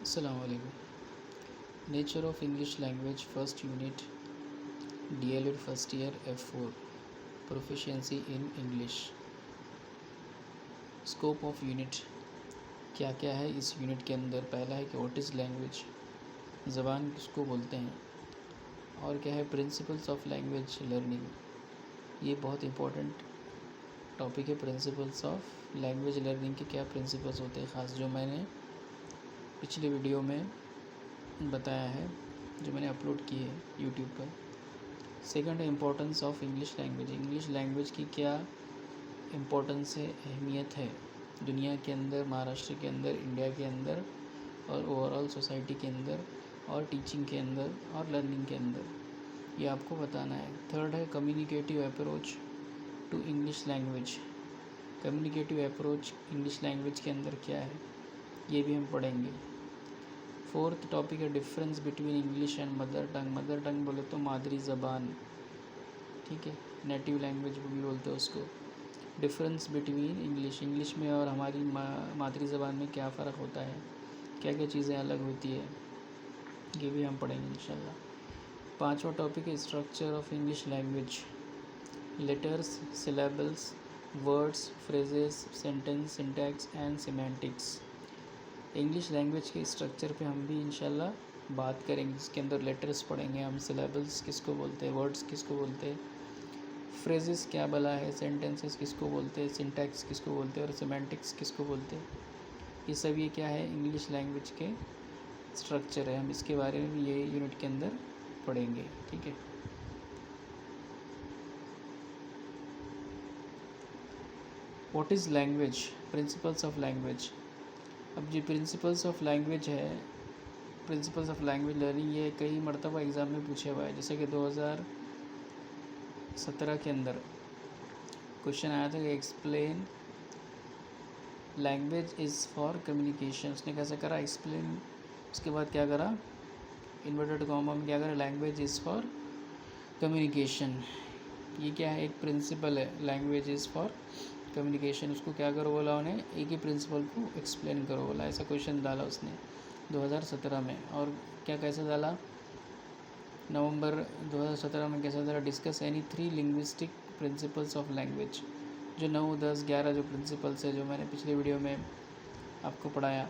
Assalamu alaikum. Nature of English language first unit DLED first year F4 Proficiency in English. Scope of unit क्या क्या है इस unit के अंदर। पहला है कि व्हाट इज़ लैंग्वेज, ज़बान किसको बोलते हैं, और क्या है प्रिंसिपल्स ऑफ लैंग्वेज लर्निंग। ये बहुत इंपॉर्टेंट टॉपिक है। प्रिंसिपल्स ऑफ लैंग्वेज लर्निंग के क्या प्रिंसिपल्स होते हैं ख़ास, जो मैंने पिछले वीडियो में बताया है, जो मैंने अपलोड की है यूट्यूब पर। सेकंड है importance of English language. English language की क्या इम्पोर्टेंस है, अहमियत है दुनिया के अंदर, महाराष्ट्र के अंदर, इंडिया के अंदर और ओवरऑल सोसाइटी के अंदर और टीचिंग के अंदर और लर्निंग के अंदर, ये आपको बताना है। थर्ड है communicative approach to English language. Communicative approach English language के अंदर क्या है, ये भी हम पढ़ेंगे। फोर्थ टॉपिक है difference between English and mother tongue. Mother tongue बोले तो मादरी ज़बान, ठीक है, नेटिव लैंग्वेज भी बोलते हैं उसको। डिफरेंस बिटवीन इंग्लिश में और हमारी मादरी ज़बान में क्या फ़र्क होता है, क्या क्या चीज़ें अलग होती है, ये भी हम पढ़ेंगे इंशाल्लाह। पांचवा टॉपिक है structure of English language. Letters, syllables, words, phrases, sentence, syntax and semantics. English language के स्ट्रक्चर पे हम भी इंशाल्लाह बात करेंगे, जिसके अंदर लेटर्स पढ़ेंगे हम, सिलेबल्स किसको बोलते हैं, वर्ड्स किसको बोलते हैं, फ्रेजेस क्या भला है, सेंटेंसेस किसको बोलते हैं, सिंटैक्स किसको बोलते हैं और सिमेंटिक्स किसको बोलते हैं। ये सब ये क्या है, इंग्लिश लैंग्वेज के स्ट्रक्चर है। हम इसके बारे में भी ये यूनिट के अंदर पढ़ेंगे, ठीक है। What is language, principles of language. अब जो प्रिंसिपल्स ऑफ लैंग्वेज है, प्रिंसिपल्स ऑफ लैंग्वेज लर्निंग, ये कई मरतबा एग्ज़ाम में पूछे हुआ है। जैसे कि 2017 के अंदर क्वेश्चन आया था कि explain language is for communication. उसने कैसे करा, एक्सप्लेन, उसके बाद क्या करा, इन्वर्टेड कॉमा में क्या करा, लैंग्वेज इज़ फॉर कम्युनिकेशन। ये क्या है, एक प्रिंसिपल है, लैंग्वेज इज़ फॉर कम्युनिकेशन। उसको क्या करो बोला उन्हें, एक ही प्रिंसिपल को एक्सप्लेन करो बोला। ऐसा क्वेश्चन डाला उसने 2017 में। और क्या कैसे डाला, नवंबर 2017 में कैसे डाला, discuss any 3 linguistic principles of language. जो 9, 10, 11 जो प्रिंसिपल्स है, जो मैंने पिछले वीडियो में आपको पढ़ाया,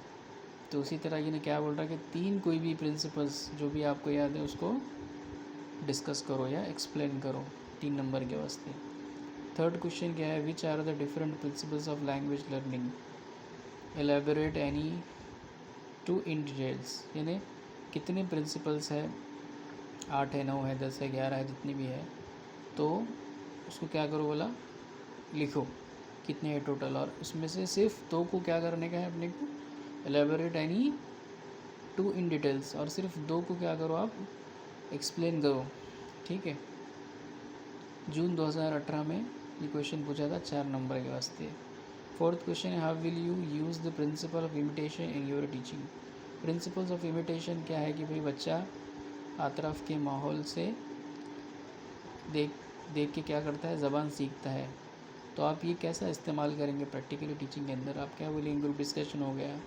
तो उसी तरह ये क्या बोल रहा है कि 3 कोई भी प्रिंसिपल्स जो भी आपको याद है उसको डिस्कस करो या एक्सप्लेन करो 3 नंबर के वास्ते। थर्ड क्वेश्चन क्या है, which are the different principles of language learning, elaborate any 2 in details. यानी कितने प्रिंसिपल्स है, 8 है, 9 है, 10 है, 11 है, जितनी भी है, तो उसको क्या करो बोला, लिखो कितने हैं टोटल, और उसमें से सिर्फ 2 को क्या करने का है अपने को, एलेबोरेट एनी 2 इन डिटेल्स, और सिर्फ 2 को क्या करो आप, एक्सप्लेन करो, ठीक है। जून 2018 में ये क्वेश्चन पूछा था 4 नंबर के वास्ते। फोर्थ क्वेश्चन है, how will you use the principle of imitation in your teaching. Principles of imitation क्या है कि भाई बच्चा अतराफ़ के माहौल से देख देख के क्या करता है, ज़बान सीखता है। तो आप ये कैसा इस्तेमाल करेंगे प्रैक्टिकली टीचिंग के अंदर, आप क्या बोलेंगे, ग्रुप डिस्कशन हो गया,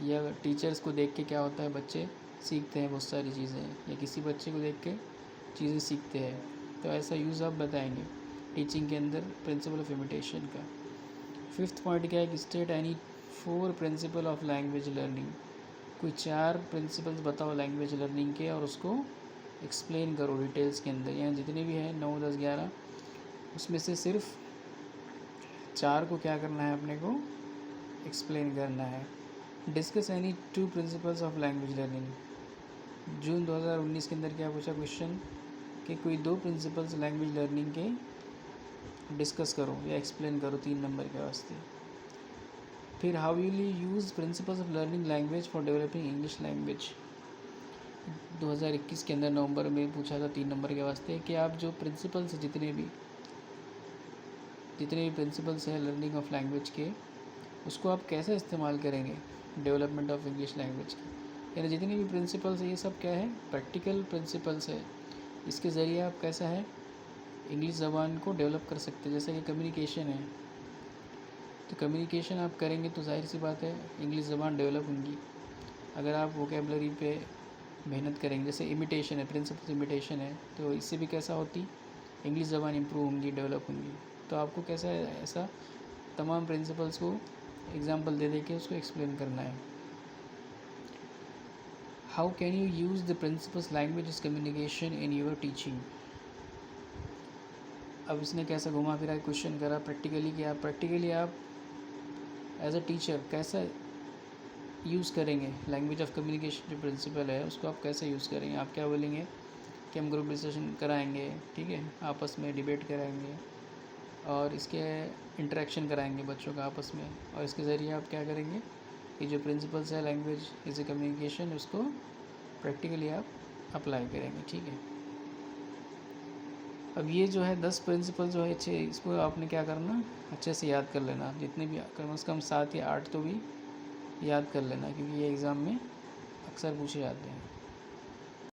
या टीचर्स को देख के क्या होता है, बच्चे सीखते हैं बहुत सारी चीज़ें, या किसी बच्चे को देख के चीज़ें सीखते हैं। तो ऐसा यूज़ आप बताएंगे टीचिंग के अंदर प्रिंसिपल ऑफ इमिटेशन का। फिफ्थ पॉइंट क्या है कि state any 4 principle of language learning. कोई 4 प्रिंसिपल्स बताओ लैंग्वेज लर्निंग के, और उसको एक्सप्लेन करो डिटेल्स के अंदर। यहाँ जितने भी हैं 9, 10, 11, उसमें से सिर्फ 4 को क्या करना है, अपने को एक्सप्लेन करना है। Discuss any 2 principles of language learning. June 2019 के अंदर क्या पूछा क्वेश्चन कि कोई 2 प्रिंसिपल्स लैंग्वेज लर्निंग के डिस्कस करो या एक्सप्लेन करो 3 नंबर के वास्ते। फिर how will you use principles of learning language for developing English language. 2021 के अंदर नवंबर में पूछा था 3 नंबर के वास्ते कि आप जो प्रिंसिपल्स जितने भी प्रिंसिपल्स हैं लर्निंग ऑफ लैंग्वेज के, उसको आप कैसे इस्तेमाल करेंगे डेवलपमेंट ऑफ इंग्लिश लैंग्वेज की। यानी जितने भी प्रिंसिपल्स हैं ये सब क्या है, प्रैक्टिकल प्रिंसिपल्स है। इसके ज़रिए आप कैसा है, इंग्लिश ज़बान को डेवलप कर सकते हैं। जैसे कि कम्युनिकेशन है, तो कम्युनिकेशन आप करेंगे तो जाहिर सी बात है इंग्लिश ज़बान डेवलप होंगी। अगर आप वोकेबलरी पे मेहनत करेंगे, जैसे इमिटेशन है, प्रिंसिपल इमिटेशन है, तो इससे भी कैसा होती इंग्लिश ज़बान इम्प्रूव होंगी, डेवलप होंगी। तो आपको कैसा है, ऐसा तमाम प्रिंसिपल्स को एग्जांपल दे के उसको एक्सप्लेन करना है। How can you use the principles language communication in your teaching. अब इसने कैसा घुमा फिरा क्वेश्चन करा प्रैक्टिकली, कि आप प्रैक्टिकली आप एज अ टीचर कैसा यूज़ करेंगे लैंग्वेज ऑफ कम्युनिकेशन जो प्रिंसिपल है उसको आप कैसे यूज़ करेंगे। आप क्या बोलेंगे कि हम ग्रुप डिस्कशन कराएंगे, ठीक है, आपस में डिबेट कराएंगे और इसके इंटरेक्शन कराएंगे बच्चों का आपस में, और इसके ज़रिए आप क्या करेंगे कि जो प्रिंसिपल्स है लैंग्वेज इज ए कम्युनिकेशन उसको प्रैक्टिकली आप अप्लाई करेंगे, ठीक है। अब ये जो है 10 प्रिंसिपल जो है अच्छे, इसको आपने क्या करना, अच्छे से याद कर लेना, जितने भी कम से कम 7 या 8 तो भी याद कर लेना, क्योंकि ये एग्ज़ाम में अक्सर पूछे जाते हैं।